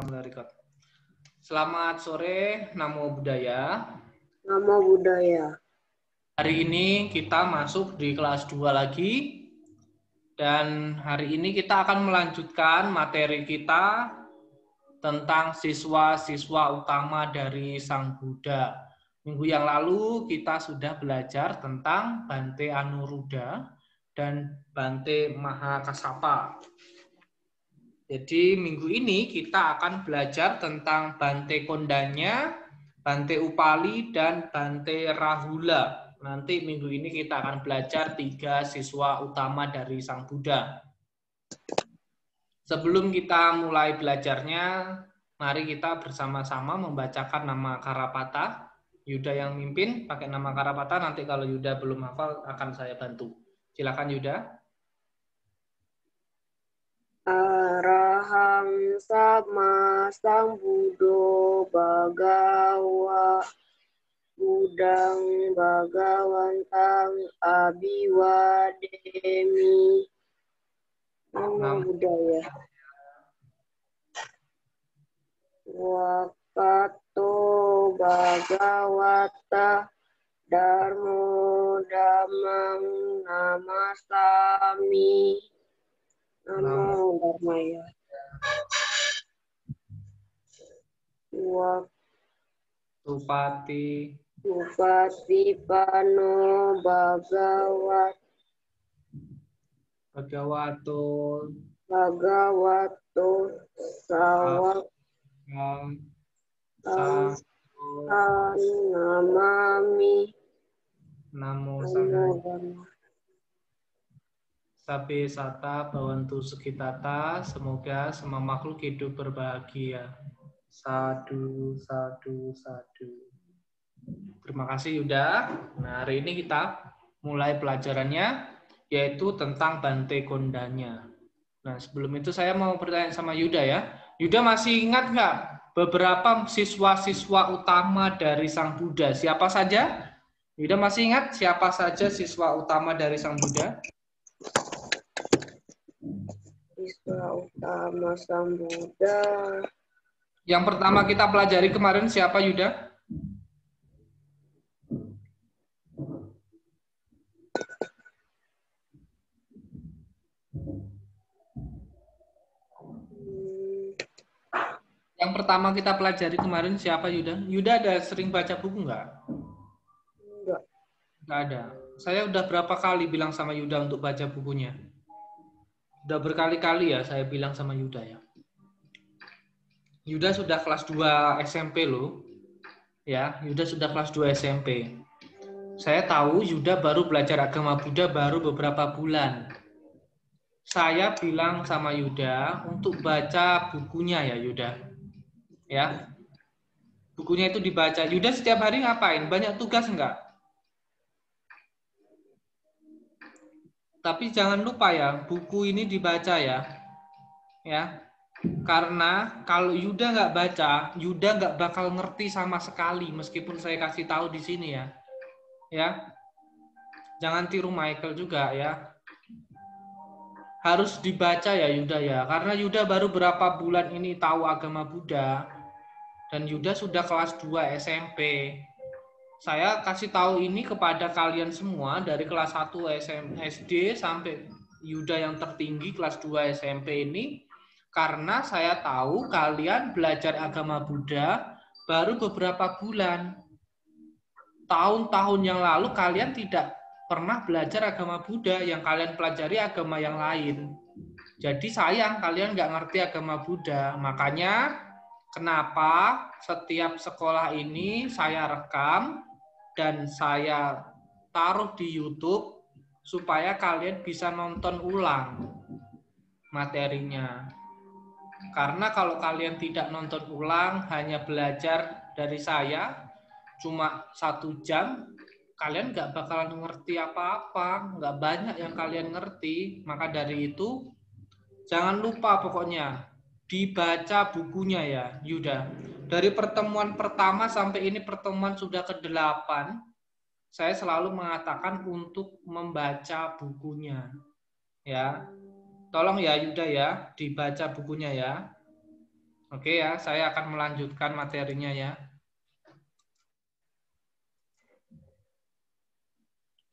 Record. Selamat sore, Namo Buddhaya. Namo Buddhaya. Hari ini kita masuk di kelas 2 lagi. Dan hari ini kita akan melanjutkan materi kita tentang siswa-siswa utama dari Sang Buddha. Minggu yang lalu kita sudah belajar tentang Bante Anuruddha dan Bante Mahakassapa. Jadi minggu ini kita akan belajar tentang Bante Kondanya, Bante Upali, dan Bante Rahula. Nanti minggu ini kita akan belajar 3 siswa utama dari Sang Buddha. Sebelum kita mulai belajarnya, mari kita bersama-sama membacakan nama Karapata. Yuda yang mimpin pakai nama Karapata, nanti kalau Yuda belum hafal akan saya bantu. Silakan Yuda. Arahang sama sambuddho bhagawa Budang Bhagawantang Abiwademi. Namo Buddhaya. Wakato Bhagawata Dharmo Dhammang Namasami. Namo Dharmaya. Upati Pano Bhagavato Sawak Namami. Namo Sanghaya. Sabe sata bawantu sukitata, semoga semua makhluk hidup berbahagia. Sadu, sadu, sadu. Terima kasih Yuda. Nah, hari ini kita mulai pelajarannya, yaitu tentang Bante Kondanya. Nah, sebelum itu saya mau bertanya sama Yuda ya. Yuda masih ingat nggak beberapa siswa-siswa utama dari Sang Buddha? Siapa saja? Yuda masih ingat siapa saja siswa utama dari Sang Buddha? Siswa utama Sang Buddha. Yang pertama kita pelajari kemarin siapa Yuda? Yang pertama kita pelajari kemarin siapa Yuda? Yuda ada sering baca buku nggak? Enggak. Nggak ada. Saya udah berapa kali bilang sama Yuda untuk baca bukunya? Udah berkali-kali ya saya bilang sama Yuda ya. Yuda sudah kelas 2 SMP loh. Ya, Yuda sudah kelas 2 SMP. Saya tahu Yuda baru belajar agama Buddha baru beberapa bulan. Saya bilang sama Yuda untuk baca bukunya ya Yuda. Ya. Bukunya itu dibaca. Yuda setiap hari ngapain? Banyak tugas enggak? Tapi jangan lupa ya, buku ini dibaca ya. Ya. Karena kalau Yuda nggak baca, Yuda nggak bakal ngerti sama sekali meskipun saya kasih tahu di sini ya. Ya. Jangan tiru Michael juga ya. Harus dibaca ya Yuda ya. Karena Yuda baru berapa bulan ini tahu agama Buddha. Dan Yuda sudah kelas 2 SMP. Saya kasih tahu ini kepada kalian semua dari kelas 1 SD sampai Yuda yang tertinggi kelas 2 SMP ini. Karena saya tahu kalian belajar agama Buddha baru beberapa bulan. Tahun-tahun yang lalu kalian tidak pernah belajar agama Buddha, yang kalian pelajari agama yang lain. Jadi sayang kalian nggak ngerti agama Buddha. Makanya kenapa setiap sekolah ini saya rekam dan saya taruh di YouTube supaya kalian bisa nonton ulang materinya. Karena kalau kalian tidak nonton ulang, hanya belajar dari saya, cuma 1 jam, kalian nggak bakalan ngerti apa-apa, nggak banyak yang kalian ngerti. Maka dari itu, jangan lupa pokoknya, dibaca bukunya ya, Yuda. Dari pertemuan pertama sampai ini pertemuan sudah ke-8, saya selalu mengatakan untuk membaca bukunya. Ya. Tolong ya Yuda ya, dibaca bukunya ya. Oke ya, saya akan melanjutkan materinya ya.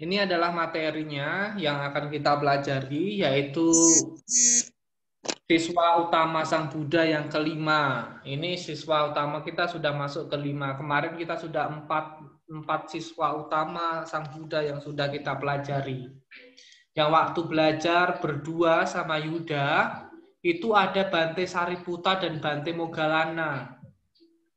Ini adalah materinya yang akan kita pelajari, yaitu siswa utama Sang Buddha yang kelima. Ini siswa utama kita sudah masuk kelima. Kemarin kita sudah empat siswa utama Sang Buddha yang sudah kita pelajari. Yang waktu belajar berdua sama Yuda, itu ada Bante Sariputa dan Bante Moggallana.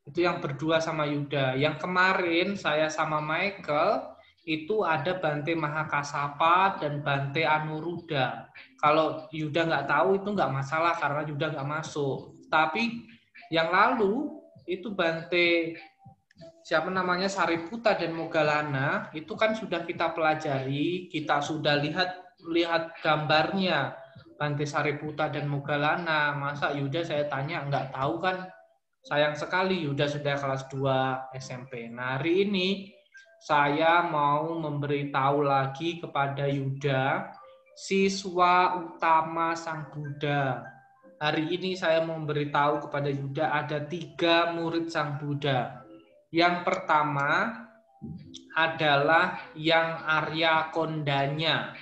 Itu yang berdua sama Yuda. Yang kemarin saya sama Michael, itu ada Bante Mahakasapa dan Bante Anuruddha. Kalau Yuda nggak tahu itu nggak masalah karena Yuda nggak masuk. Tapi yang lalu itu Bante siapa namanya Sariputa dan Moggallana itu kan sudah kita pelajari, kita sudah lihat gambarnya Bante Sariputa dan Moggallana. Masa Yuda saya tanya nggak tahu kan? Sayang sekali Yuda sudah kelas 2 SMP. Nah, hari ini saya mau memberitahu lagi kepada Yuda, siswa utama Sang Buddha. Hari ini saya mau memberitahu kepada Yuda ada 3 murid Sang Buddha. Yang pertama adalah yang Arya Kondanya.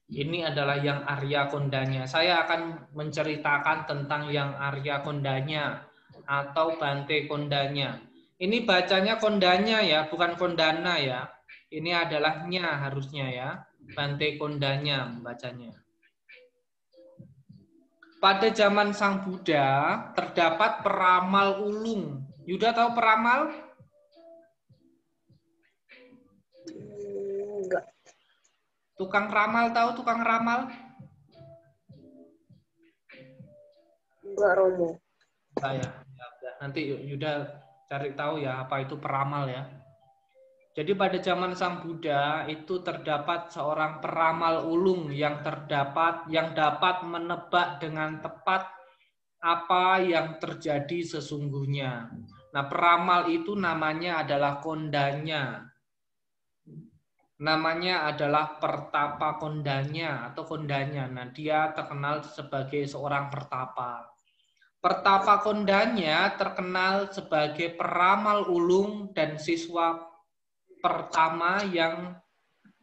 Ini adalah yang Arya Kondanya. Saya akan menceritakan tentang yang Arya Kondanya atau Bante Kondanya. Ini bacanya Kondanya ya, bukan Kondana ya. Ini adalah nya harusnya ya. Bante Kondanya bacanya. Pada zaman Sang Buddha terdapat peramal ulung. Yuda tahu peramal? Enggak. Tukang ramal tahu tukang ramal? Enggak, Romo. Saya. Nanti Yuda cari tahu ya apa itu peramal ya. Jadi pada zaman Sang Buddha itu terdapat seorang peramal ulung yang dapat menebak dengan tepat apa yang terjadi sesungguhnya. Nah, peramal itu namanya adalah Kondanya. Namanya adalah Pertapa Kondanya atau Kondanya. Nah, dia terkenal sebagai seorang pertapa. Pertapa Kondanya terkenal sebagai peramal ulung dan siswa pertama yang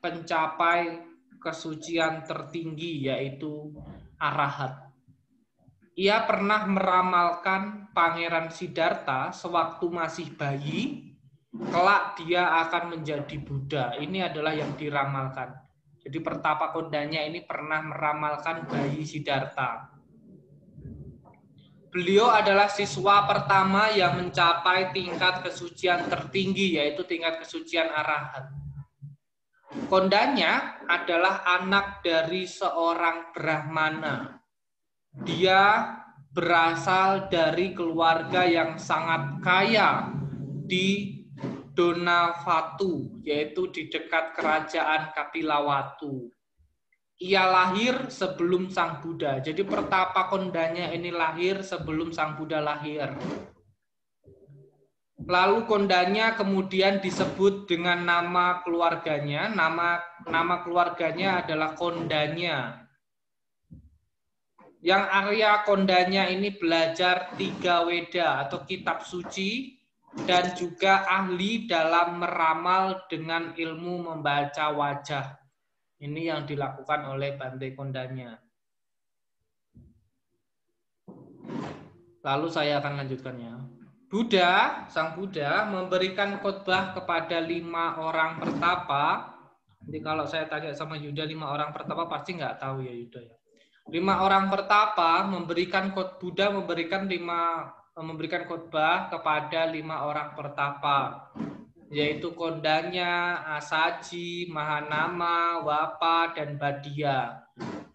mencapai kesucian tertinggi yaitu arahat. Ia pernah meramalkan Pangeran Siddhartha sewaktu masih bayi, kelak dia akan menjadi Buddha. Ini adalah yang diramalkan. Jadi Pertapa Kondanya ini pernah meramalkan bayi Siddhartha. Beliau adalah siswa pertama yang mencapai tingkat kesucian tertinggi, yaitu tingkat kesucian arahat. Kondanya adalah anak dari seorang Brahmana. Dia berasal dari keluarga yang sangat kaya di Donavatu, yaitu di dekat kerajaan Kapilawatu. Ia lahir sebelum Sang Buddha. Jadi Pertapa Kondanya ini lahir sebelum Sang Buddha lahir. Lalu Kondanya kemudian disebut dengan nama keluarganya. Nama keluarganya adalah Kondanya. Yang Arya Kondanya ini belajar 3 Weda atau kitab suci dan juga ahli dalam meramal dengan ilmu membaca wajah. Ini yang dilakukan oleh Bante Kondanya. Lalu saya akan lanjutkannya. Sang Buddha memberikan khotbah kepada 5 orang pertapa. Jadi kalau saya tanya sama Yuda 5 orang pertapa pasti nggak tahu ya Yuda ya. 5 orang pertapa memberikan khotbah kepada 5 orang pertapa, yaitu Kondanya, Asaji, Mahanama, Wapa, dan Badia.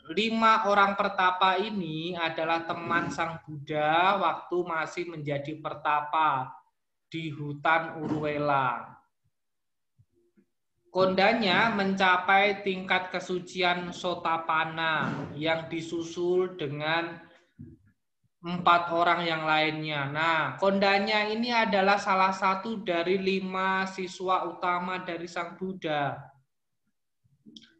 5 orang pertapa ini adalah teman Sang Buddha waktu masih menjadi pertapa di hutan Urwela. Kondanya mencapai tingkat kesucian Sotapanna yang disusul dengan 4 orang yang lainnya. Nah, Kondanya ini adalah salah satu dari 5 siswa utama dari Sang Buddha.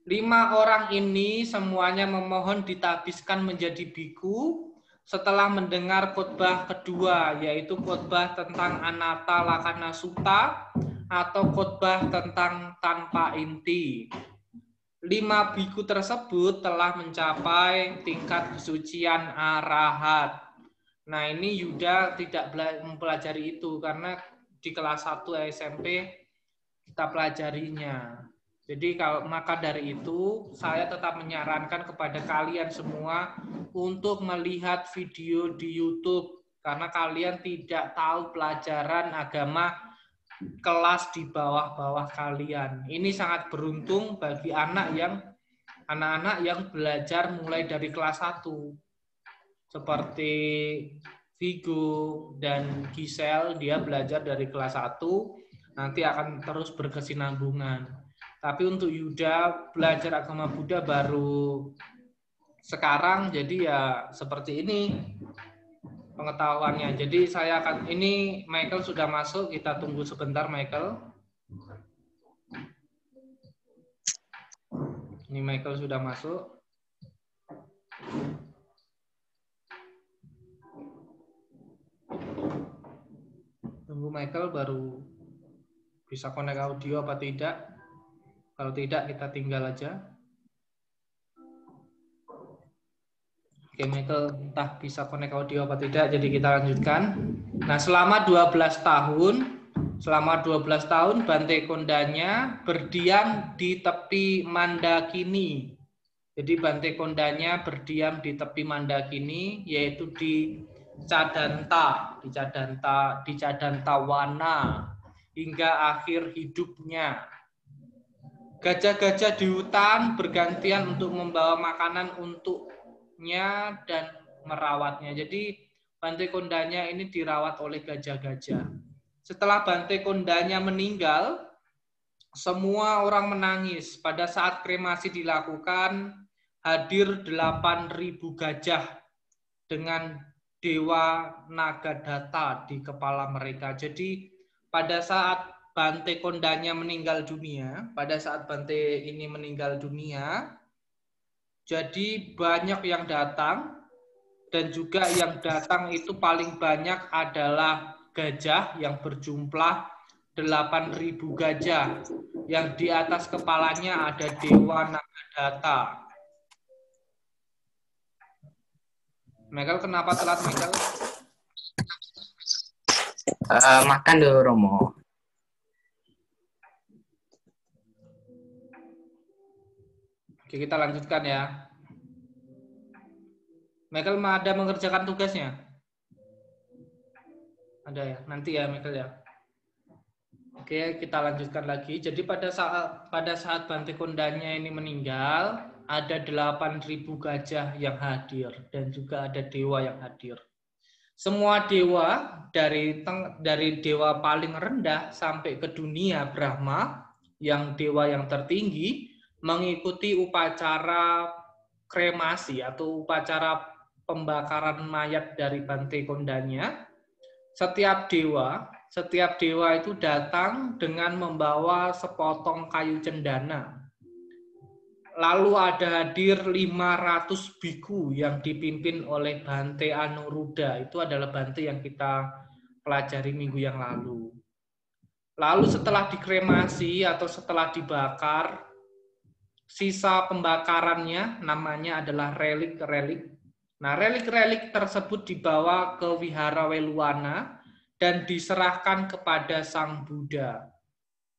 5 orang ini semuanya memohon ditabiskan menjadi biku setelah mendengar khotbah kedua, yaitu khotbah tentang anatta lakkhana sutta atau khotbah tentang tanpa inti. 5 biku tersebut telah mencapai tingkat kesucian arahat. Nah, ini Yuda tidak mempelajari itu karena di kelas 1 SMP kita pelajarinya. Jadi maka dari itu saya tetap menyarankan kepada kalian semua untuk melihat video di YouTube karena kalian tidak tahu pelajaran agama kelas di bawah-bawah kalian. Ini sangat beruntung bagi anak-anak yang belajar mulai dari kelas 1. Seperti Vigo dan Gisel, dia belajar dari kelas 1, nanti akan terus berkesinambungan. Tapi untuk Yuda belajar agama Buddha baru sekarang, jadi ya seperti ini pengetahuannya. Jadi ini Michael sudah masuk, kita tunggu sebentar Michael. Ini Michael sudah masuk. Tunggu Michael baru bisa connect audio apa tidak. Kalau tidak, kita tinggal aja. Oke, Michael entah bisa connect audio apa tidak, jadi kita lanjutkan. Nah, selama 12 tahun, Bante Kondanya berdiam di tepi Mandakini. Jadi Bante Kondanya berdiam di tepi Mandakini, yaitu di Cadanta Wana, hingga akhir hidupnya. Gajah-gajah di hutan bergantian untuk membawa makanan untuknya dan merawatnya. Jadi Bante Kondanya ini dirawat oleh gajah-gajah. Setelah Bante Kondanya meninggal, semua orang menangis. Pada saat kremasi dilakukan, hadir 8.000 gajah dengan Dewa Nagadatta di kepala mereka. Jadi pada saat Bante Kondanya meninggal dunia, jadi banyak yang datang, dan juga yang datang itu paling banyak adalah gajah yang berjumlah 8.000 gajah, yang di atas kepalanya ada Dewa Nagadatta. Michael, kenapa telat Michael? Makan dulu Romo. Oke, kita lanjutkan ya. Michael ada mengerjakan tugasnya? Ada ya? Nanti ya Michael ya. Oke, kita lanjutkan lagi. Jadi pada saat Bante Kondanya ini meninggal, ada 8.000 gajah yang hadir dan juga ada dewa yang hadir. Semua dewa dari dewa paling rendah sampai ke dunia Brahma, yang dewa yang tertinggi, mengikuti upacara kremasi atau upacara pembakaran mayat dari Bante Kondanya. Setiap dewa itu datang dengan membawa sepotong kayu cendana. Lalu ada hadir 500 biku yang dipimpin oleh Bante Anuruddha. Itu adalah Bante yang kita pelajari minggu yang lalu. Lalu setelah dikremasi atau setelah dibakar, sisa pembakarannya namanya adalah relik-relik. Nah, relik-relik tersebut dibawa ke Wihara Weluwana dan diserahkan kepada Sang Buddha.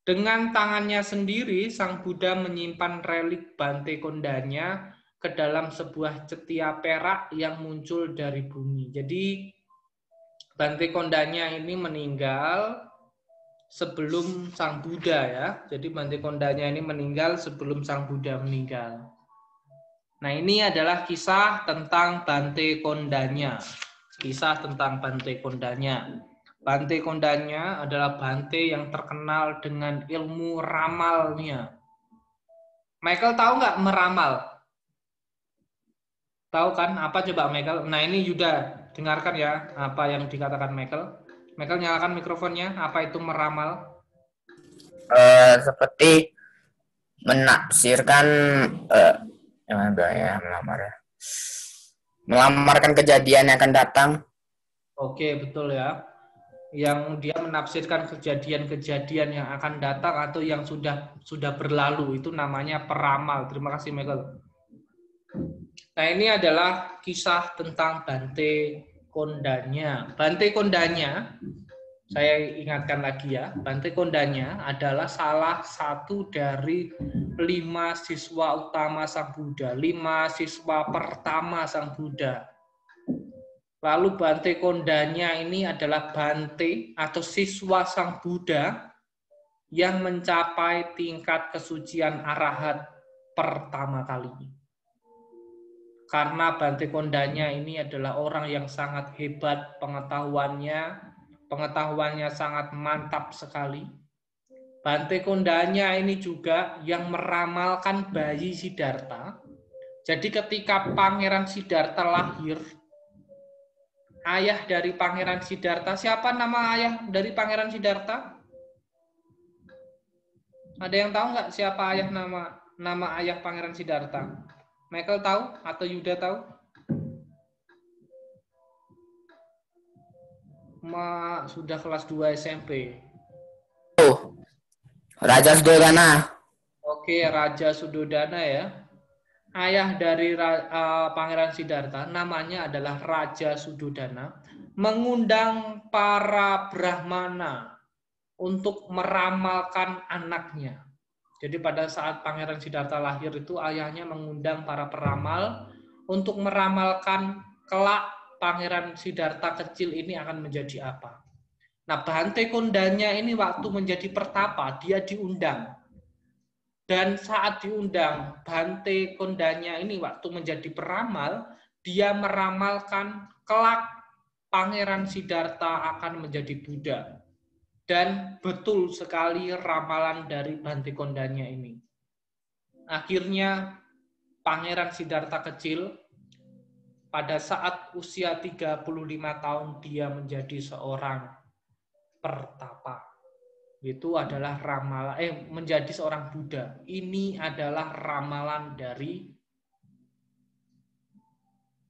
Dengan tangannya sendiri, Sang Buddha menyimpan relik Bante Kondanya ke dalam sebuah cetia perak yang muncul dari bumi. Jadi, Bante Kondanya ini meninggal sebelum Sang Buddha ya. Jadi Bante Kondanya ini meninggal sebelum Sang Buddha meninggal. Nah, ini adalah kisah tentang Bante Kondanya. Kisah tentang Bante Kondanya. Bante Kondanya adalah Bante yang terkenal dengan ilmu ramalnya. Michael tahu nggak meramal? Tahu kan? Apa coba Michael? Nah, ini Yuda, dengarkan ya apa yang dikatakan Michael. Michael, nyalakan mikrofonnya. Apa itu meramal? Seperti menafsirkan melamar ya. Melamarkan kejadian yang akan datang. Oke, betul ya. Yang dia menafsirkan kejadian-kejadian yang akan datang atau yang sudah berlalu, itu namanya peramal. Terima kasih, Michael. Nah, ini adalah kisah tentang Bante Kondanya. Bante Kondanya, saya ingatkan lagi ya, Bante Kondanya adalah salah satu dari 5 siswa utama Sang Buddha, 5 siswa pertama Sang Buddha. Lalu Bante Kondanya ini adalah Bante atau siswa Sang Buddha yang mencapai tingkat kesucian arahat pertama kali. Karena Bante Kondanya ini adalah orang yang sangat hebat pengetahuannya sangat mantap sekali. Bante Kondanya ini juga yang meramalkan bayi Siddhartha. Jadi ketika Pangeran Siddhartha lahir, ayah dari Pangeran Siddhartha, siapa nama ayah dari Pangeran Siddhartha? Ada yang tahu nggak siapa ayah nama ayah Pangeran Siddhartha? Michael tahu atau Yuda tahu? Sudah kelas 2 SMP. Raja Sudodana. Oke, Raja Sudodana ya. Ayah dari Pangeran Siddhartha namanya adalah Raja Sudodana, mengundang para Brahmana untuk meramalkan anaknya. Jadi pada saat Pangeran Siddhartha lahir itu ayahnya mengundang para peramal untuk meramalkan kelak Pangeran Siddhartha kecil ini akan menjadi apa. Nah, Bante Kondanya ini waktu menjadi pertapa, dia diundang. Dan saat diundang, Bante Kondanya ini waktu menjadi peramal, dia meramalkan kelak Pangeran Siddhartha akan menjadi Buddha. Dan betul sekali ramalan dari Bante Kondanya ini. Akhirnya Pangeran Siddhartha kecil pada saat usia 35 tahun dia menjadi seorang pertapa. Itu adalah ramalan menjadi seorang Buddha. Ini adalah ramalan dari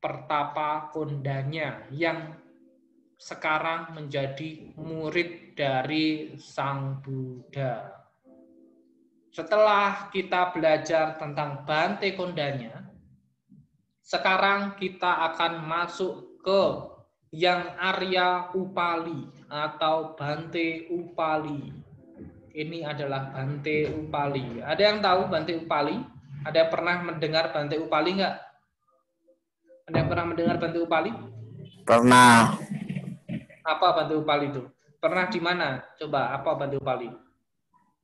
pertapa Kondanya yang sekarang menjadi murid dari Sang Buddha. Setelah kita belajar tentang Bante Kondanya, sekarang kita akan masuk ke yang Arya Upali atau Bante Upali. Ini adalah Bante Upali. Ada yang tahu Bante Upali? Ada yang pernah mendengar Bante Upali nggak? Ada yang pernah mendengar Bante Upali? Pernah. Apa Bante Upali itu? Pernah di mana? Coba, apa Bante Upali?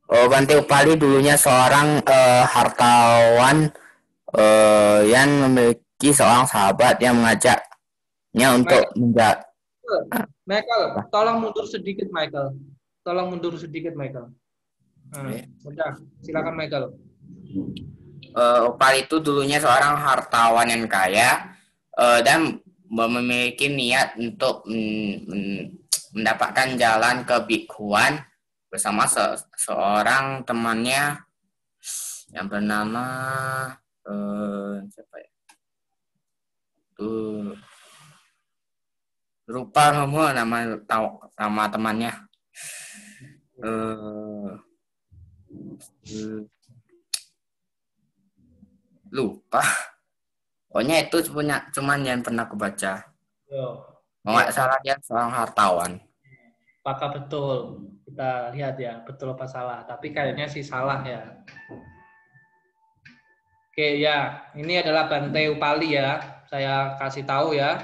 Oh, Bante Upali dulunya seorang hartawan yang memiliki seorang sahabat yang mengajaknya untuk menjadi. Michael, tolong mundur sedikit, Michael. Tolong mundur sedikit, Michael. Udah, silakan Michael. Upali itu dulunya seorang hartawan yang kaya dan memiliki niat untuk mendapatkan jalan ke bikhuan bersama seorang temannya yang bernama siapa ya? Lupa nama temannya. Lupa. Pokoknya itu cuman yang pernah aku baca. Nggak salah dia seorang hartawan. Apakah betul? Kita lihat ya, betul apa salah. Tapi kayaknya sih salah ya. Oke ya, ini adalah Bante Upali ya. Saya kasih tahu ya.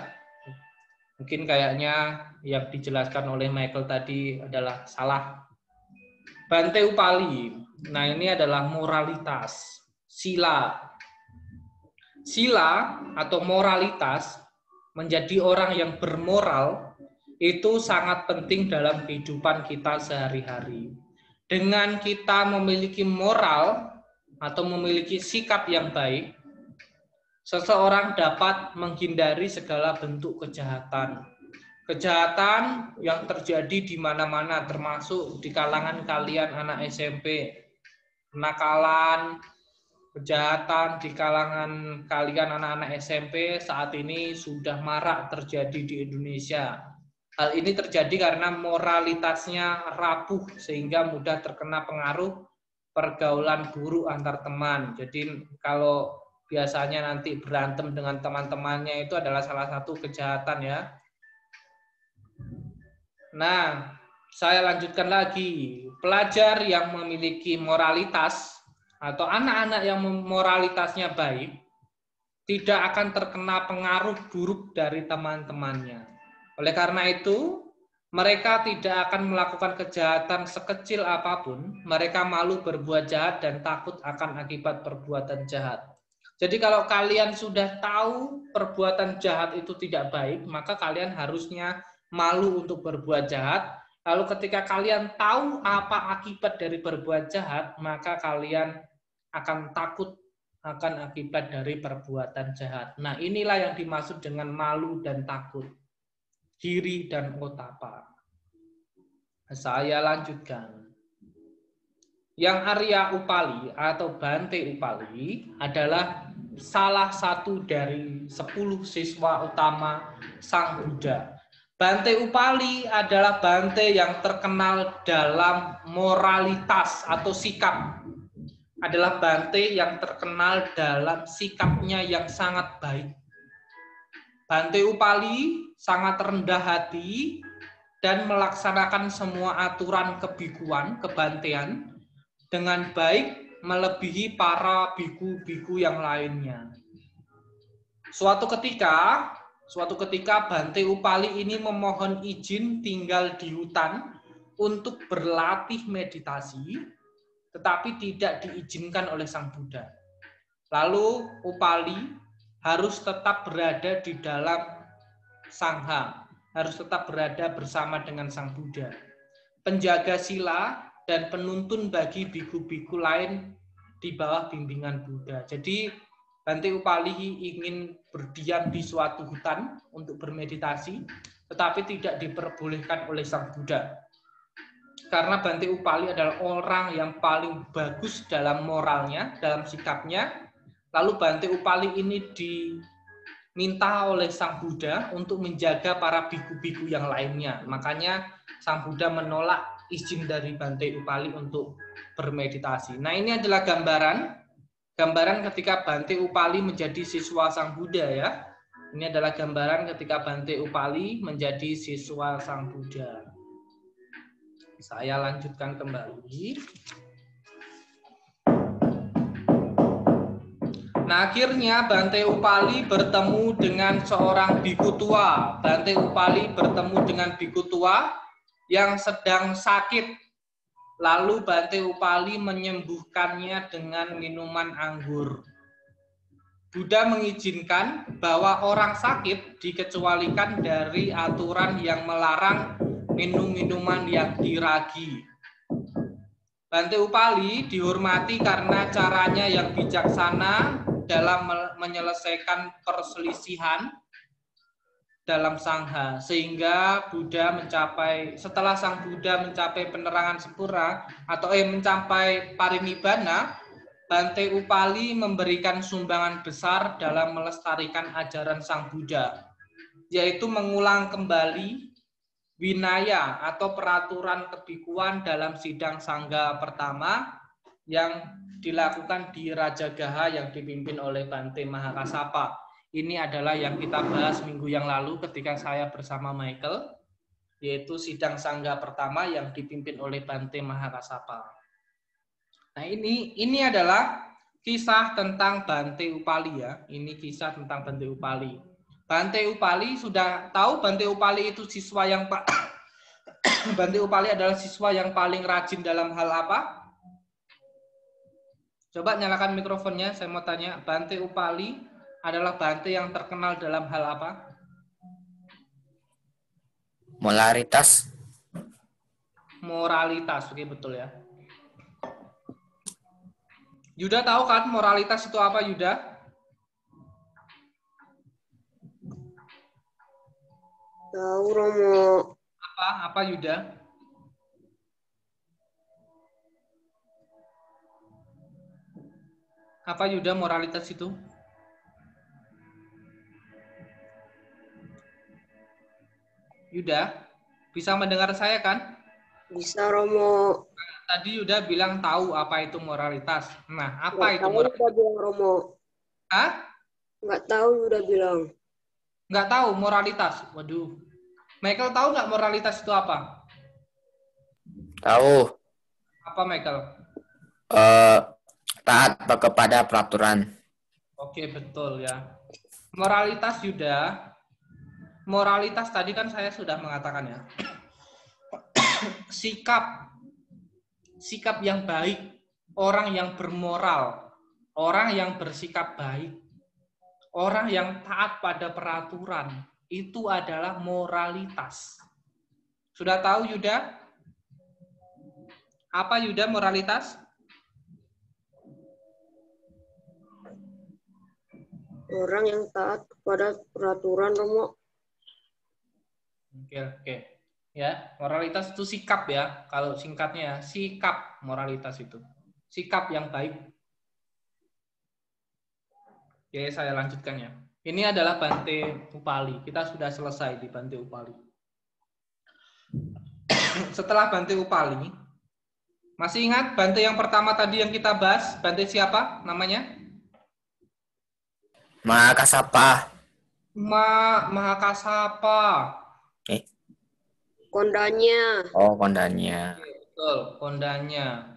Mungkin kayaknya yang dijelaskan oleh Michael tadi adalah salah. Bante Upali. Nah, ini adalah moralitas. Sila. Sila atau moralitas menjadi orang yang bermoral itu sangat penting dalam kehidupan kita sehari-hari. Dengan kita memiliki moral atau memiliki sikap yang baik, seseorang dapat menghindari segala bentuk kejahatan. Kejahatan yang terjadi di mana-mana, termasuk di kalangan kalian anak SMP. Kenakalan, Kejahatan di kalangan kalian anak-anak SMP saat ini sudah marak terjadi di Indonesia. Hal ini terjadi karena moralitasnya rapuh sehingga mudah terkena pengaruh pergaulan buruk antar teman. Jadi kalau biasanya nanti berantem dengan teman-temannya itu adalah salah satu kejahatan ya. Nah, saya lanjutkan lagi. Pelajar yang memiliki moralitas atau anak-anak yang moralitasnya baik tidak akan terkena pengaruh buruk dari teman-temannya. Oleh karena itu, mereka tidak akan melakukan kejahatan sekecil apapun. Mereka malu berbuat jahat dan takut akan akibat perbuatan jahat. Jadi kalau kalian sudah tahu perbuatan jahat itu tidak baik, maka kalian harusnya malu untuk berbuat jahat. Lalu ketika kalian tahu apa akibat dari berbuat jahat, maka kalian akan takut akan akibat dari perbuatan jahat. Nah, inilah yang dimaksud dengan malu dan takut. Hiri dan otapa. Saya lanjutkan. Yang Arya Upali atau Bante Upali adalah salah satu dari 10 siswa utama Sang Buddha. Bante Upali adalah Bante yang terkenal dalam moralitas atau sikap. Adalah Bante yang terkenal dalam sikapnya yang sangat baik. Bante Upali sangat rendah hati dan melaksanakan semua aturan kebikuan, kebantean dengan baik melebihi para biku-biku yang lainnya. Suatu ketika Bante Upali ini memohon izin tinggal di hutan untuk berlatih meditasi, tetapi tidak diizinkan oleh Sang Buddha. Lalu Upali harus tetap berada di dalam Sangha, harus tetap berada bersama dengan Sang Buddha. Penjaga sila dan penuntun bagi biku-biku lain di bawah bimbingan Buddha. Jadi Bante Upali ingin berdiam di suatu hutan untuk bermeditasi, tetapi tidak diperbolehkan oleh Sang Buddha. Karena Bante Upali adalah orang yang paling bagus dalam moralnya, dalam sikapnya. Lalu Bante Upali ini diminta oleh Sang Buddha untuk menjaga para biku-biku yang lainnya. Makanya Sang Buddha menolak izin dari Bante Upali untuk bermeditasi. Nah, ini adalah gambaran ketika Bante Upali menjadi siswa Sang Buddha ya. Ini adalah gambaran ketika Bante Upali menjadi siswa Sang Buddha. Saya lanjutkan kembali. Nah, akhirnya Bante Upali bertemu dengan seorang biku tua. Bante Upali bertemu dengan biku tua yang sedang sakit. Lalu Bante Upali menyembuhkannya dengan minuman anggur. Buddha mengizinkan bahwa orang sakit dikecualikan dari aturan yang melarang minum minuman yang diragi. Bante Upali dihormati karena caranya yang bijaksana dalam menyelesaikan perselisihan dalam Sangha, sehingga setelah Sang Buddha mencapai penerangan sempurna atau mencapai parinibbana, Bante Upali memberikan sumbangan besar dalam melestarikan ajaran Sang Buddha, yaitu mengulang kembali Winaya atau peraturan kebikuan dalam sidang Sangga pertama yang dilakukan di Rajagaha yang dipimpin oleh Bante Mahakasapa. Ini adalah yang kita bahas minggu yang lalu ketika saya bersama Michael, yaitu sidang Sangga pertama yang dipimpin oleh Bante Mahakasapa. Nah, ini adalah kisah tentang Bante Upali ya. Ini kisah tentang Bante Upali. Bante Upali sudah tahu Bante Upali itu siswa yang Bante Upali adalah siswa yang paling rajin dalam hal apa? Coba nyalakan mikrofonnya, saya mau tanya. Bante Upali adalah Bante yang terkenal dalam hal apa? Moralitas. Moralitas, oke betul ya. Yuda tahu kan moralitas itu apa, Yuda? Tahu, Romo. Apa Yuda? Apa Yuda moralitas itu? Yuda, bisa mendengar saya kan? Bisa Romo. Tadi Yuda bilang tahu apa itu moralitas. Nah, Nggak apa itu tahu moralitas? udah bilang Romo. Hah? Nggak tahu udah bilang. Nggak tahu moralitas. Waduh. Michael tahu nggak moralitas itu apa? Tahu. Apa Michael? Taat kepada peraturan. Oke, betul ya. Moralitas Yuda. Moralitas tadi kan saya sudah mengatakan ya. Sikap yang baik, orang yang bermoral, orang yang bersikap baik, orang yang taat pada peraturan, itu adalah moralitas. Sudah tahu Yuda? Apa Yuda moralitas? Orang yang taat kepada peraturan Romo. Oke. Ya, moralitas itu sikap ya. Kalau singkatnya sikap moralitas itu. Sikap yang baik. Oke, saya lanjutkan ya. Ini adalah Bante Upali. Kita sudah selesai di Bante Upali. Setelah Bante Upali, masih ingat Bante yang pertama tadi yang kita bahas? Bante siapa namanya? Mahakasapa. Mahakasapa. Kondanya. Oh, kondanya. Betul, kondanya.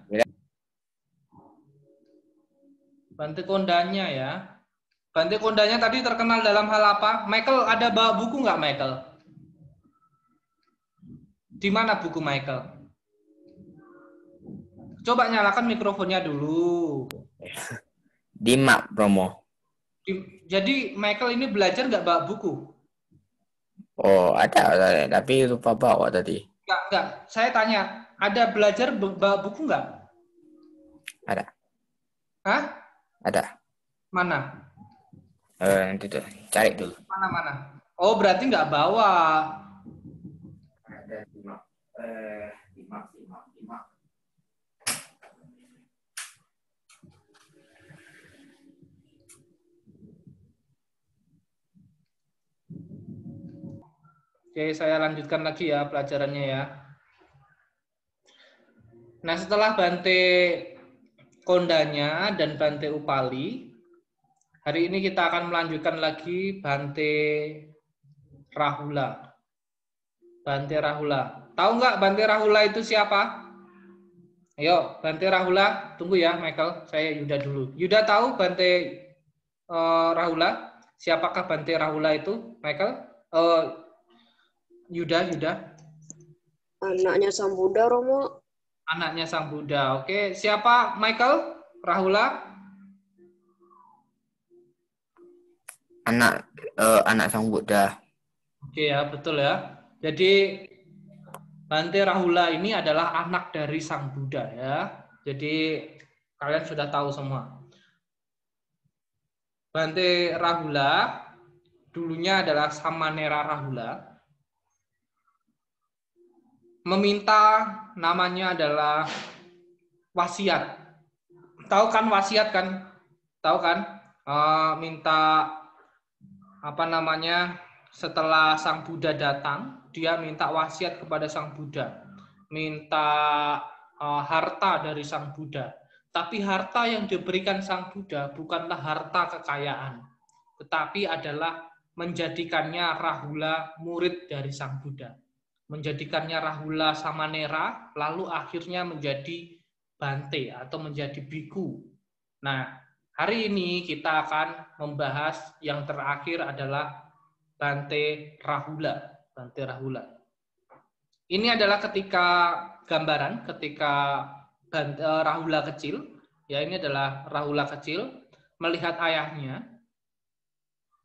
Bante kondanya ya. Bante kondanya tadi terkenal dalam hal apa? Michael ada bawa buku nggak Michael? Di mana buku Michael? Coba nyalakan mikrofonnya dulu. Di Mak Bromo. Jadi Michael ini belajar nggak bawa buku? Oh, ada, tapi lupa bawa tadi. Enggak. Saya tanya, ada belajar bawa buku nggak? Ada. Hah? Ada. Mana? Nanti tuh, cari dulu. Mana? Oh, berarti nggak bawa. Ada di Mak. Di Mak. Oke, saya lanjutkan lagi ya pelajarannya ya. Nah, setelah Bante Kondanya dan Bante Upali, hari ini kita akan melanjutkan lagi Bante Rahula. Bante Rahula. Tahu nggak Bante Rahula itu siapa? Ayo, Bante Rahula. Tunggu ya, Michael. Saya Yuda dulu. Yuda tahu Bante Rahula? Siapakah Bante Rahula itu, Michael? Yuda. Anaknya Sang Buddha Romo. Anaknya Sang Buddha. Oke, siapa Michael Rahula? Anak Sang Buddha. Oke ya, betul ya. Jadi Bante Rahula ini adalah anak dari Sang Buddha ya. Jadi kalian sudah tahu semua. Bante Rahula dulunya adalah Samanera Rahula. Meminta namanya adalah wasiat. Tahu kan wasiat kan? Tahu kan? Minta apa namanya? Setelah Sang Buddha datang, dia minta wasiat kepada Sang Buddha. Minta harta dari Sang Buddha. Tapi harta yang diberikan Sang Buddha bukanlah harta kekayaan, tetapi adalah menjadikannya Rahula murid dari Sang Buddha. Menjadikannya Rahula Samanera, lalu akhirnya menjadi Bante atau menjadi biku. Nah, hari ini kita akan membahas yang terakhir adalah Bante Rahula. Bante Rahula. Ini adalah ketika gambaran ketika Rahula kecil. Ya, ini adalah Rahula kecil melihat ayahnya.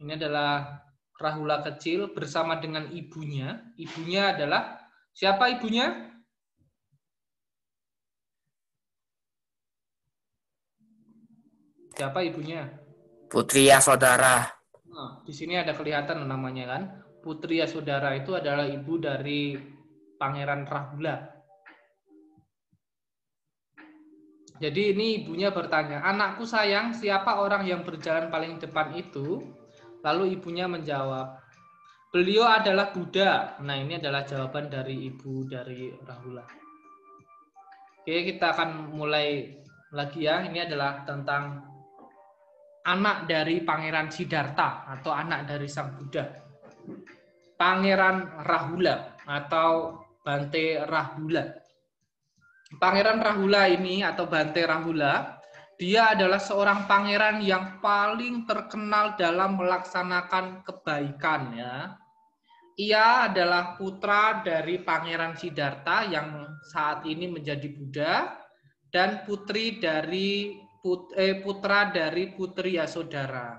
Ini adalah Rahula kecil bersama dengan ibunya. Ibunya adalah siapa ibunya? Siapa ibunya? Putri Yasodhara. Nah, di sini ada kelihatan namanya kan. Putri Yasodhara itu adalah ibu dari Pangeran Rahula. Jadi ini ibunya bertanya, anakku sayang, siapa orang yang berjalan paling depan itu? Lalu ibunya menjawab, beliau adalah Buddha. Nah, ini adalah jawaban dari ibu dari Rahula. Oke, kita akan mulai lagi ya. Ini adalah tentang anak dari Pangeran Siddhartha atau anak dari Sang Buddha. Pangeran Rahula atau Bante Rahula. Pangeran Rahula ini atau Bante Rahula, dia adalah seorang pangeran yang paling terkenal dalam melaksanakan kebaikan ya. Ia adalah putra dari Pangeran Siddhartha yang saat ini menjadi Buddha dan putra dari Putri Yasodhara.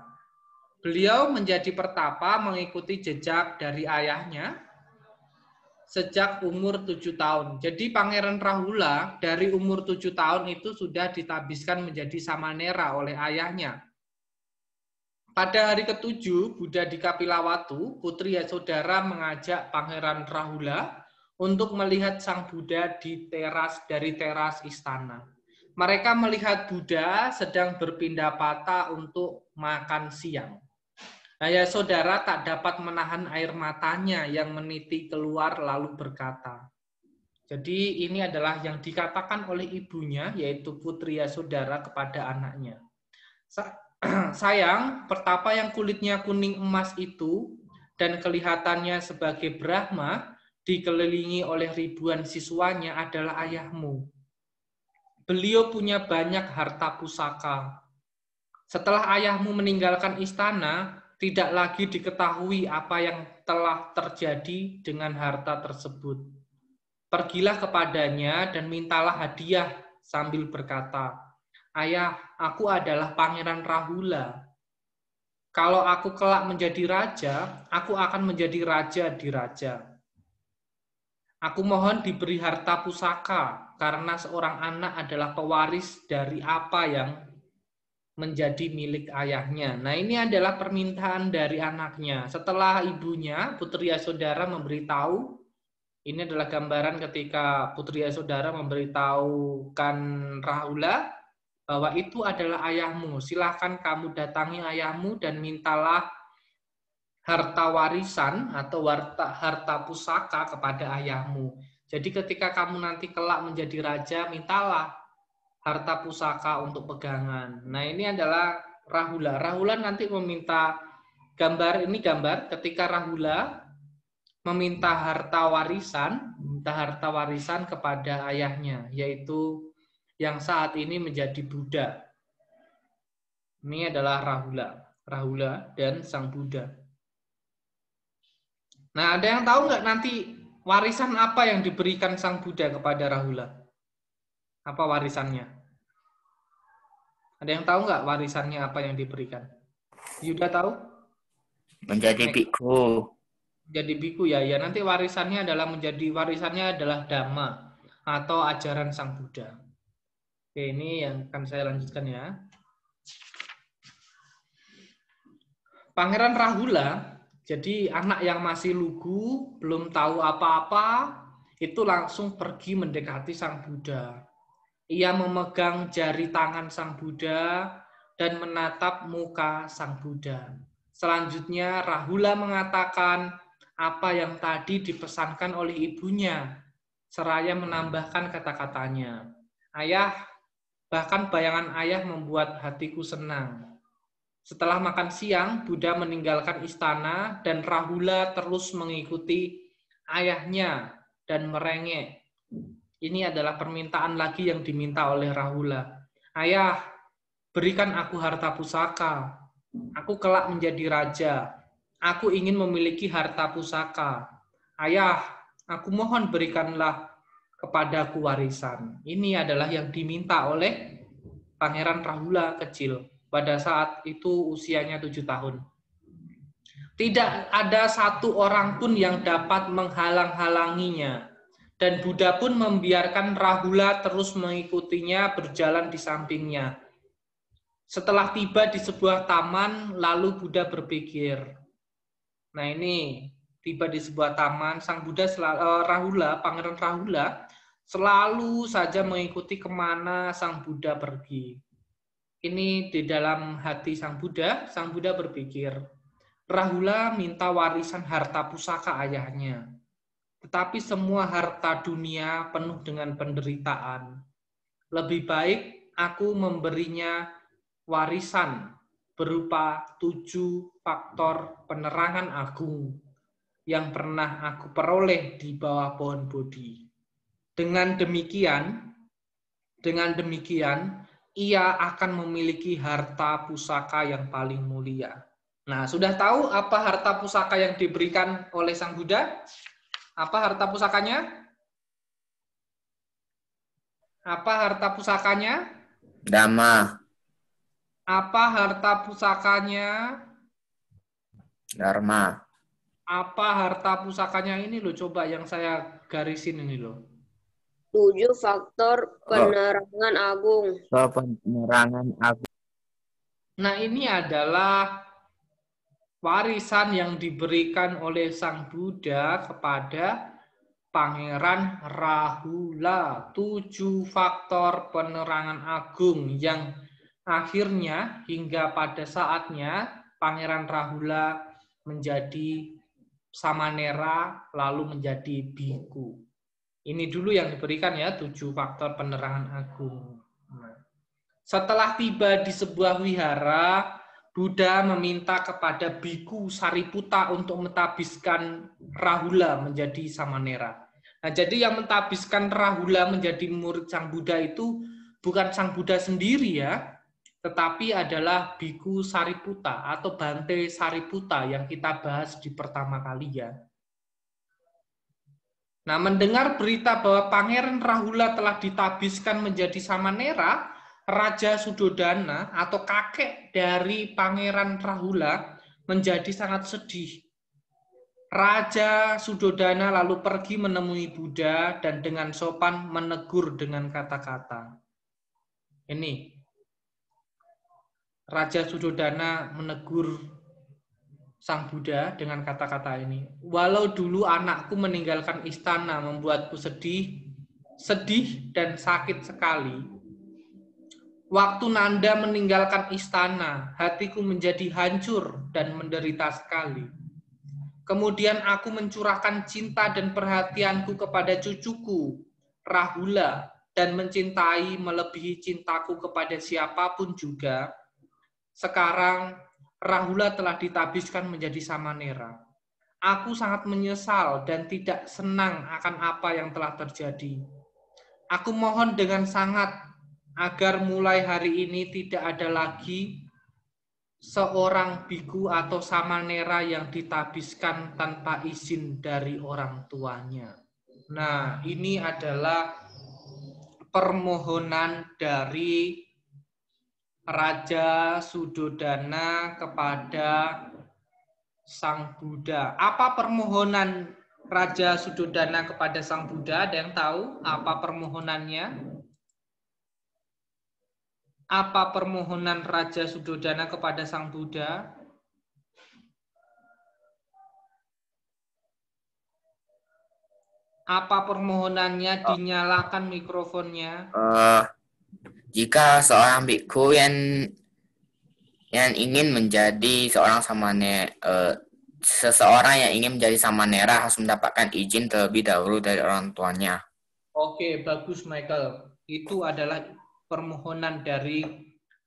Beliau menjadi pertapa mengikuti jejak dari ayahnya sejak umur 7 tahun. Jadi Pangeran Rahula dari umur 7 tahun itu sudah ditabiskan menjadi samanera oleh ayahnya. Pada hari ke-7, Buddha di Kapilawatu, Putri Yasodhara mengajak Pangeran Rahula untuk melihat Sang Buddha dari teras istana. Mereka melihat Buddha sedang berpindah patah untuk makan siang. Yasodhara tak dapat menahan air matanya yang meniti keluar lalu berkata. Jadi ini adalah yang dikatakan oleh ibunya, yaitu Putri Yasodhara kepada anaknya. Sayang, pertapa yang kulitnya kuning emas itu dan kelihatannya sebagai Brahma dikelilingi oleh ribuan siswanya adalah ayahmu. Beliau punya banyak harta pusaka. Setelah ayahmu meninggalkan istana, tidak lagi diketahui apa yang telah terjadi dengan harta tersebut. Pergilah kepadanya dan mintalah hadiah sambil berkata, Ayah, aku adalah Pangeran Rahula. Kalau aku kelak menjadi raja, aku akan menjadi raja di raja. Aku mohon diberi harta pusaka, karena seorang anak adalah pewaris dari apa yang menjadi milik ayahnya. Nah, ini adalah permintaan dari anaknya. Setelah ibunya, Putri Yasodhara memberitahu, ini adalah gambaran ketika Putri Yasodhara memberitahukan Rahula bahwa itu adalah ayahmu. Silahkan kamu datangi ayahmu dan mintalah harta warisan atau harta pusaka kepada ayahmu. Jadi ketika kamu nanti kelak menjadi raja, mintalah harta pusaka untuk pegangan. Nah, ini adalah Rahula. Rahula nanti meminta gambar ketika Rahula meminta harta warisan kepada ayahnya, yaitu yang saat ini menjadi Buddha. Ini adalah Rahula dan Sang Buddha. Nah, ada yang tahu nggak nanti warisan apa yang diberikan Sang Buddha kepada Rahula? Apa warisannya? Ada yang tahu nggak warisannya apa yang diberikan? Yuda tahu? Menjadi biku. Jadi biku ya. Ya nanti warisannya adalah Dhamma atau ajaran Sang Buddha. Oke, ini yang akan saya lanjutkan ya. Pangeran Rahula, jadi anak yang masih lugu, belum tahu apa-apa, itu langsung pergi mendekati Sang Buddha. Ia memegang jari tangan Sang Buddha dan menatap muka Sang Buddha. Selanjutnya Rahula mengatakan apa yang tadi dipesankan oleh ibunya, seraya menambahkan kata-katanya. Ayah, bahkan bayangan ayah membuat hatiku senang. Setelah makan siang, Buddha meninggalkan istana dan Rahula terus mengikuti ayahnya dan merengek. Ini adalah permintaan lagi yang diminta oleh Rahula. Ayah, berikan aku harta pusaka. Aku kelak menjadi raja. Aku ingin memiliki harta pusaka. Ayah, aku mohon berikanlah kepadaku warisan. Ini adalah yang diminta oleh Pangeran Rahula kecil. Pada saat itu usianya 7 tahun. Tidak ada satu orang pun yang dapat menghalang-halanginya. Dan Buddha pun membiarkan Rahula terus mengikutinya berjalan di sampingnya. Setelah tiba di sebuah taman, lalu Buddha berpikir. Nah ini, tiba di sebuah taman, Sang Buddha Rahula, Pangeran Rahula, selalu saja mengikuti kemana Sang Buddha pergi. Ini di dalam hati Sang Buddha berpikir, Rahula minta warisan harta pusaka ayahnya. Tetapi semua harta dunia penuh dengan penderitaan. Lebih baik aku memberinya warisan berupa 7 faktor penerangan agung yang pernah aku peroleh di bawah pohon Bodhi. Dengan demikian, ia akan memiliki harta pusaka yang paling mulia. Nah, sudah tahu apa harta pusaka yang diberikan oleh Sang Buddha? Apa harta pusakanya? Apa harta pusakanya? Dhamma. Apa harta pusakanya? Dharma. Apa harta pusakanya ini loh, coba yang saya garisin ini loh. 7 faktor penerangan agung. Penerangan agung. Nah, ini adalah warisan yang diberikan oleh Sang Buddha kepada Pangeran Rahula. 7 faktor penerangan agung yang akhirnya hingga pada saatnya Pangeran Rahula menjadi samanera lalu menjadi biku. Ini dulu yang diberikan ya, 7 faktor penerangan agung. Setelah tiba di sebuah wihara, Buddha meminta kepada biku Sariputta untuk mentabiskan Rahula menjadi samanera. Nah, jadi yang mentabiskan Rahula menjadi murid Sang Buddha itu bukan Sang Buddha sendiri ya, tetapi adalah biku Sariputta atau Bante Sariputta yang kita bahas di pertama kali ya. Nah, mendengar berita bahwa Pangeran Rahula telah ditabiskan menjadi samanera, Raja Suddhodana atau kakek dari Pangeran Rahula menjadi sangat sedih. Raja Suddhodana lalu pergi menemui Buddha dan dengan sopan menegur dengan kata-kata. Ini, Raja Suddhodana menegur Sang Buddha dengan kata-kata ini. Walau dulu anakku meninggalkan istana membuatku sedih dan sakit sekali. Waktu Nanda meninggalkan istana, hatiku menjadi hancur dan menderita sekali. Kemudian aku mencurahkan cinta dan perhatianku kepada cucuku, Rahula, dan mencintai melebihi cintaku kepada siapapun juga. Sekarang, Rahula telah ditabiskan menjadi samanera. Aku sangat menyesal dan tidak senang akan apa yang telah terjadi. Aku mohon dengan sangat agar mulai hari ini tidak ada lagi seorang biku atau samanera yang ditabiskan tanpa izin dari orang tuanya. Nah, ini adalah permohonan dari Raja Suddhodana kepada Sang Buddha. Apa permohonan Raja Suddhodana kepada Sang Buddha? Ada yang tahu apa permohonannya? Apa permohonan Raja Suddhodana kepada Sang Buddha? Apa permohonannya? Dinyalakan mikrofonnya. Jika seorang bhikkhu yang ingin menjadi seseorang yang ingin menjadi samanera harus mendapatkan izin terlebih dahulu dari orang tuanya. Oke, bagus Michael. Itu adalah permohonan dari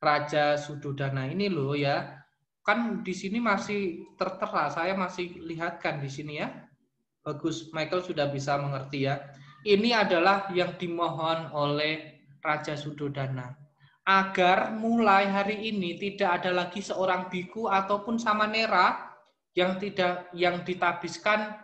Raja Suddhodana ini loh ya. Kan di sini masih tertera, saya masih lihatkan di sini ya. Bagus, Michael sudah bisa mengerti ya. Ini adalah yang dimohon oleh Raja Suddhodana. Agar mulai hari ini tidak ada lagi seorang biku ataupun samanera yang ditabiskan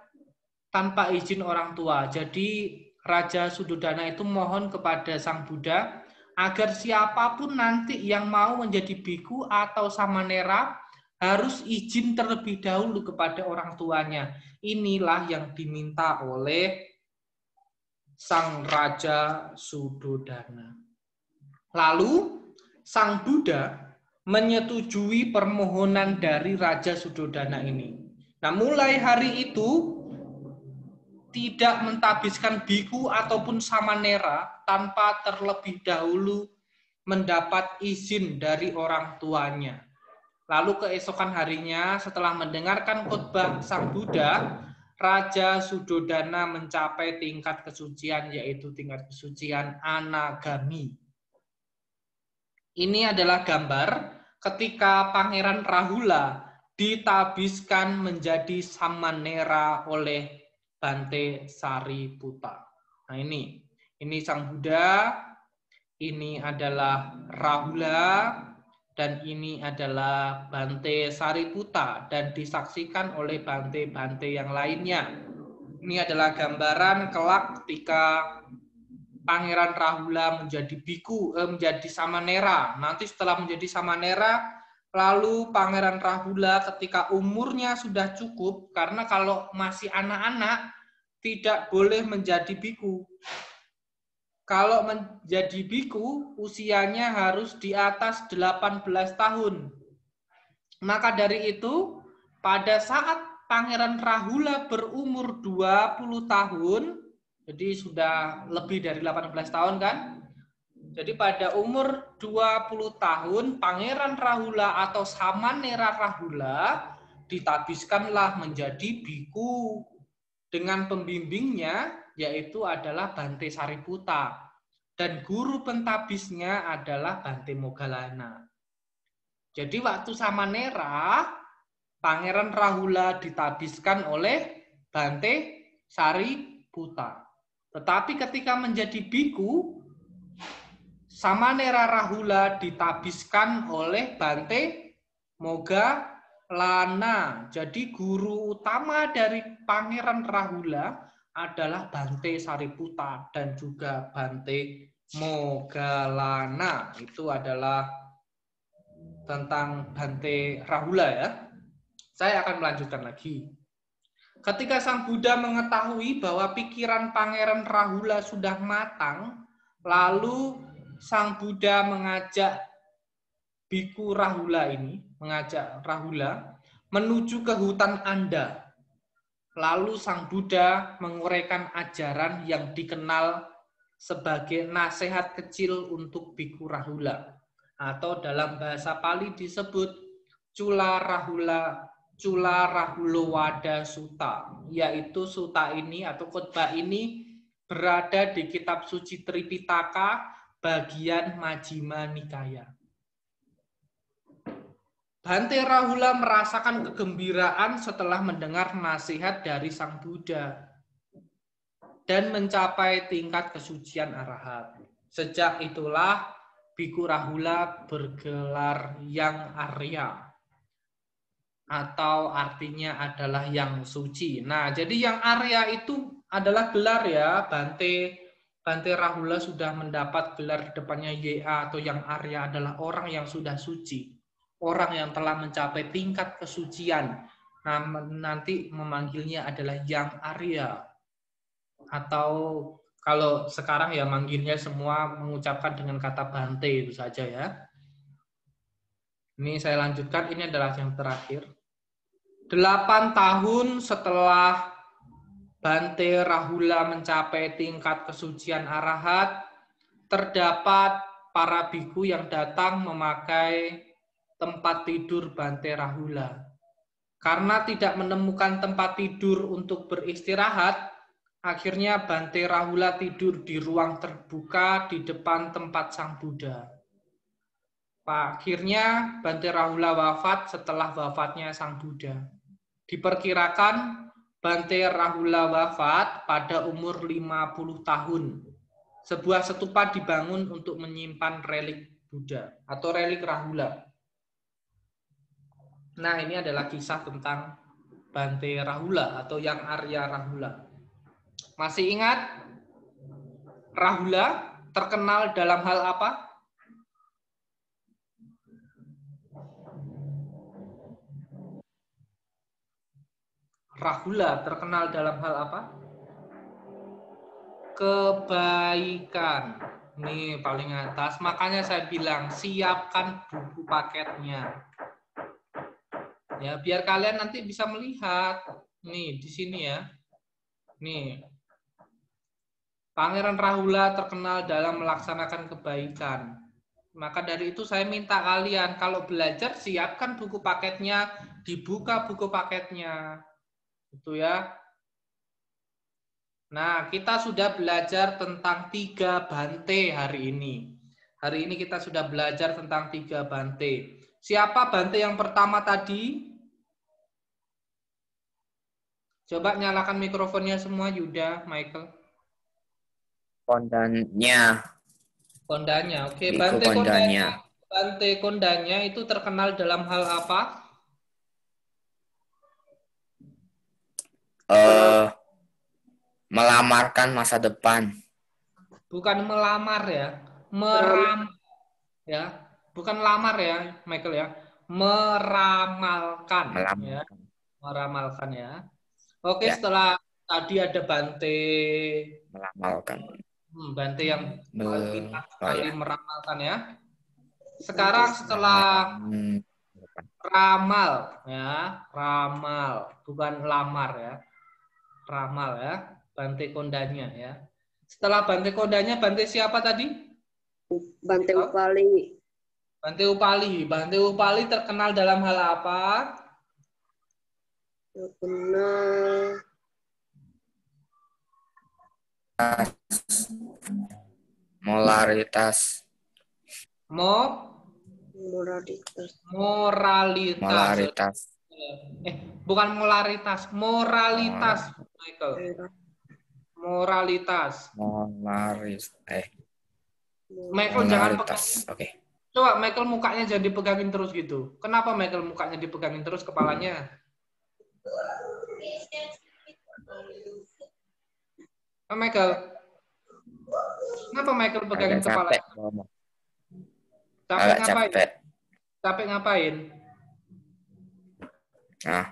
tanpa izin orang tua. Jadi Raja Suddhodana itu mohon kepada Sang Buddha agar siapapun nanti yang mau menjadi biku atau samanera harus izin terlebih dahulu kepada orang tuanya. Inilah yang diminta oleh Sang Raja Suddhodana. Lalu Sang Buddha menyetujui permohonan dari Raja Suddhodana ini. Nah, mulai hari itu tidak mentabiskan biku ataupun samanera tanpa terlebih dahulu mendapat izin dari orang tuanya. Lalu keesokan harinya setelah mendengarkan khotbah Sang Buddha, Raja Sudodana mencapai tingkat kesucian, yaitu tingkat kesucian anagami. Ini adalah gambar ketika Pangeran Rahula ditabiskan menjadi samanera oleh Bante Sariputta. Nah ini Sang Buddha, ini adalah Rahula, dan ini adalah Bante Sariputta dan disaksikan oleh Bante-Bante yang lainnya. Ini adalah gambaran kelak ketika Pangeran Rahula menjadi biku, menjadi samanera. Nanti setelah menjadi samanera, lalu Pangeran Rahula ketika umurnya sudah cukup, karena kalau masih anak-anak tidak boleh menjadi biku. Kalau menjadi biku, usianya harus di atas 18 tahun. Maka dari itu, pada saat Pangeran Rahula berumur 20 tahun, jadi sudah lebih dari 18 tahun kan? Jadi pada umur 20 tahun, Pangeran Rahula atau Samanera Rahula ditabiskanlah menjadi biku dengan pembimbingnya, yaitu adalah Bante Sariputta. Dan guru pentabisnya adalah Bante Moggallana. Jadi waktu samanera, Pangeran Rahula ditabiskan oleh Bante Sariputta. Tetapi ketika menjadi biku, Samanera Rahula ditabiskan oleh Bante Moggallana. Jadi guru utama dari Pangeran Rahula adalah Bante Sariputta dan juga Bante Moggallana. Itu adalah tentang Bante Rahula ya. Saya akan melanjutkan lagi. Ketika Sang Buddha mengetahui bahwa pikiran Pangeran Rahula sudah matang, lalu Sang Buddha mengajak biku Rahula ini, mengajak Rahula menuju ke hutan Anda. Lalu Sang Buddha menguraikan ajaran yang dikenal sebagai nasihat kecil untuk biku Rahula, atau dalam bahasa Pali disebut Cula Rahulawada Sutta, yaitu sutta ini atau khotbah ini berada di kitab suci Tripitaka bagian Majjhima Nikaya. Bante Rahula merasakan kegembiraan setelah mendengar nasihat dari Sang Buddha dan mencapai tingkat kesucian arahat. Sejak itulah biku Rahula bergelar Yang Arya, atau artinya adalah yang suci. Nah, jadi yang Arya itu adalah gelar ya, Bante Rahula sudah mendapat gelar di depannya YA atau yang Arya adalah orang yang sudah suci. Orang yang telah mencapai tingkat kesucian. Nah, nanti memanggilnya adalah yang Arya. Atau kalau sekarang ya manggilnya semua mengucapkan dengan kata Bante itu saja ya. Ini saya lanjutkan, ini adalah yang terakhir. 8 tahun setelah Bante Rahula mencapai tingkat kesucian arahat, terdapat para biku yang datang memakai tempat tidur Bante Rahula. Karena tidak menemukan tempat tidur untuk beristirahat, akhirnya Bante Rahula tidur di ruang terbuka di depan tempat Sang Buddha. Akhirnya Bante Rahula wafat setelah wafatnya Sang Buddha. Diperkirakan Bante Rahula wafat pada umur 50 tahun. Sebuah stupa dibangun untuk menyimpan relik Buddha atau relik Rahula. Nah, ini adalah kisah tentang Bante Rahula atau yang Arya Rahula. Masih ingat Rahula terkenal dalam hal apa? Rahula terkenal dalam hal apa? Kebaikan. Ini paling atas. Makanya saya bilang siapkan buku paketnya. Ya, biar kalian nanti bisa melihat. Nih, di sini ya. Nih, Pangeran Rahula terkenal dalam melaksanakan kebaikan. Maka dari itu saya minta kalian kalau belajar siapkan buku paketnya, dibuka buku paketnya. Itu ya. Nah, kita sudah belajar tentang 3 bante hari ini. Hari ini kita sudah belajar tentang 3 bante. Siapa bante yang pertama tadi? Coba nyalakan mikrofonnya semua, Yuda, Michael. Kondanya. Kondanya, oke. Biku kondanya. Bante kondanya itu terkenal dalam hal apa? Melamarkan masa depan. Bukan melamar ya, ya, bukan lamar ya, Michael ya, meramalkan. Ya, meramalkan ya. Oke, ya. Setelah tadi ada Bante meramalkan. Bante yang pintar sekali meramalkan ya. Sekarang setelah ramal ya, ramal bukan lamar ya, ramal ya, Bante kondanya ya. Setelah Bante kondanya, Bante siapa tadi? Bante Upali. Bante Upali. Bante Upali terkenal dalam hal apa? Terkenal moralitas. Moralitas. Bukan molaritas, moralitas, Michael. Moralitas. Michael jangan pegang. Oke. Coba Michael mukanya jangan dipegangin terus gitu. Kenapa Michael mukanya dipegangin terus kepalanya? Michael. Kenapa Michael pegangin kepala? Capek ngapain? Capek ngapain? Nah.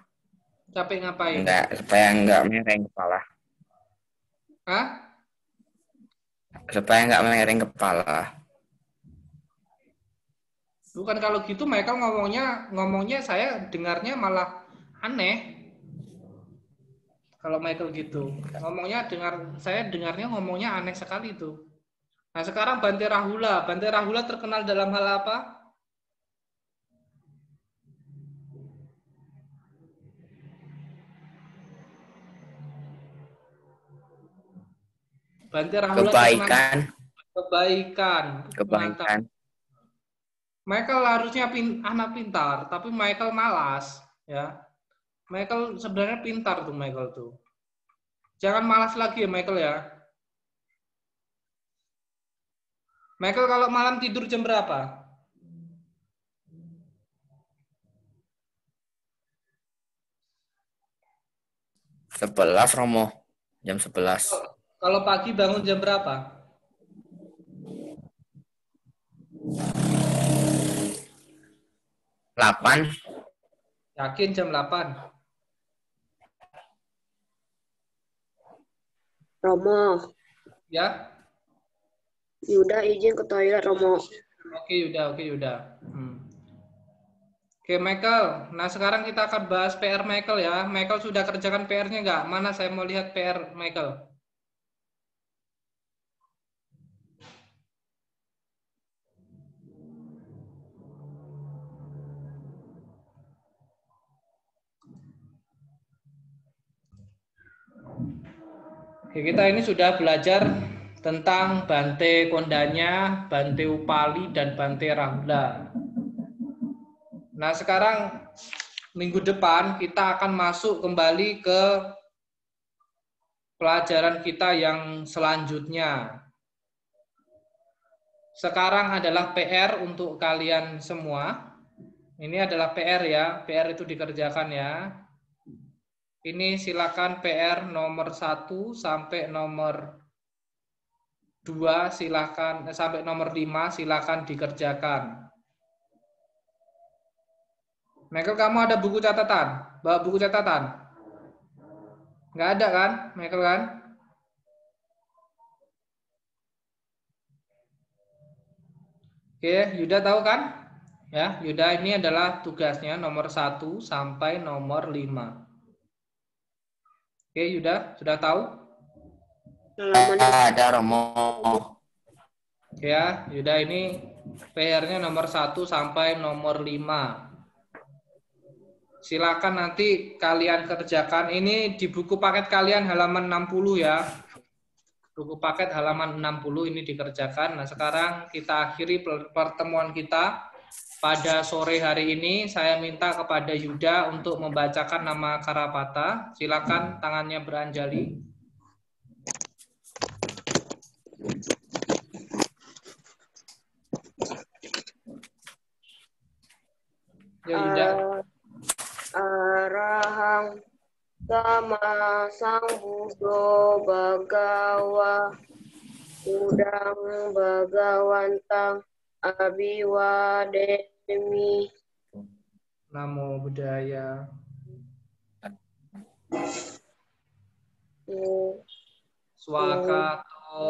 Capek ngapain? Enggak, supaya enggak miring kepala. Hah? Supaya enggak miring kepala. Bukan kalau gitu Michael ngomongnya saya dengarnya malah aneh. Kalau Michael gitu. Saya dengarnya ngomongnya aneh sekali itu. Nah, sekarang Bante Rahula. Bante Rahula terkenal dalam hal apa? Bante Rahula kebaikan. Michael harusnya anak pintar, tapi Michael malas, ya. Michael sebenarnya pintar tuh Michael tuh. Jangan malas lagi ya Michael ya. Michael kalau malam tidur jam berapa? Sebelas Romo, jam 11. Kalau pagi bangun jam berapa? 8. Yakin jam 8? Romo. Ya. Yuda izin ke toilet, Romo. Oke Yuda. Oke Michael. Nah sekarang kita akan bahas PR Michael ya. Michael sudah kerjakan PR-nya nggak? Mana saya mau lihat PR Michael. Oke, kita ini sudah belajar tentang Bante Kondanya, Bante Upali, dan Bante Rahula. Nah, sekarang minggu depan kita akan masuk kembali ke pelajaran kita yang selanjutnya. Sekarang adalah PR untuk kalian semua. Ini adalah PR ya, PR itu dikerjakan ya. Ini silakan PR nomor 1 sampai nomor 2 silakan sampai nomor 5 silakan dikerjakan. Michael, kamu ada buku catatan? Bawa buku catatan? Nggak ada kan, Michael kan? Oke, Yuda tahu kan? Ya, Yuda ini adalah tugasnya nomor 1 sampai nomor 5. Oke, Yuda, sudah tahu? Halaman Ada Romo. Ya, Yuda ini PR-nya nomor 1 sampai nomor 5. Silakan nanti kalian kerjakan. Ini di buku paket kalian halaman 60 ya. Buku paket halaman 60 ini dikerjakan. Nah, sekarang kita akhiri pertemuan kita. Pada sore hari ini saya minta kepada Yuda untuk membacakan nama Karapata. Silakan tangannya beranjali. Ya, Yuda. Arahang sama sang Buddha Bagawa udang Bagawantang Abiwademi. Namo Buddhaya. Swakato.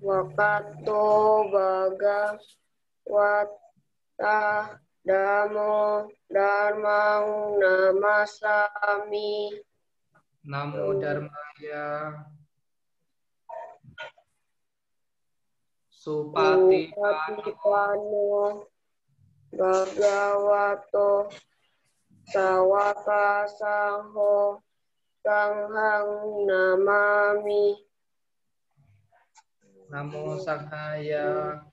Wakato Bhagawata Damo Dharmang Namasami. Namo Dharmaya. Supatipano Bhagavato Sawaka Sangho Sanghang Namami. Namo Sanghaya.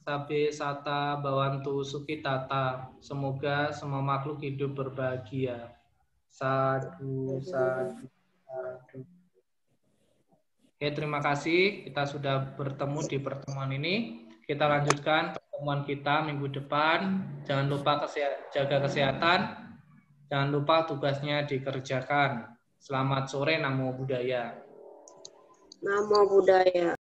Sabe Sata Bawantu Sukitata. Semoga semua makhluk hidup berbahagia. Sadu, sadu, sadu. Oke, terima kasih. Kita sudah bertemu di pertemuan ini. Kita lanjutkan pertemuan kita minggu depan. Jangan lupa jaga kesehatan. Jangan lupa tugasnya dikerjakan. Selamat sore, Namo Buddhaya. Namo Buddhaya.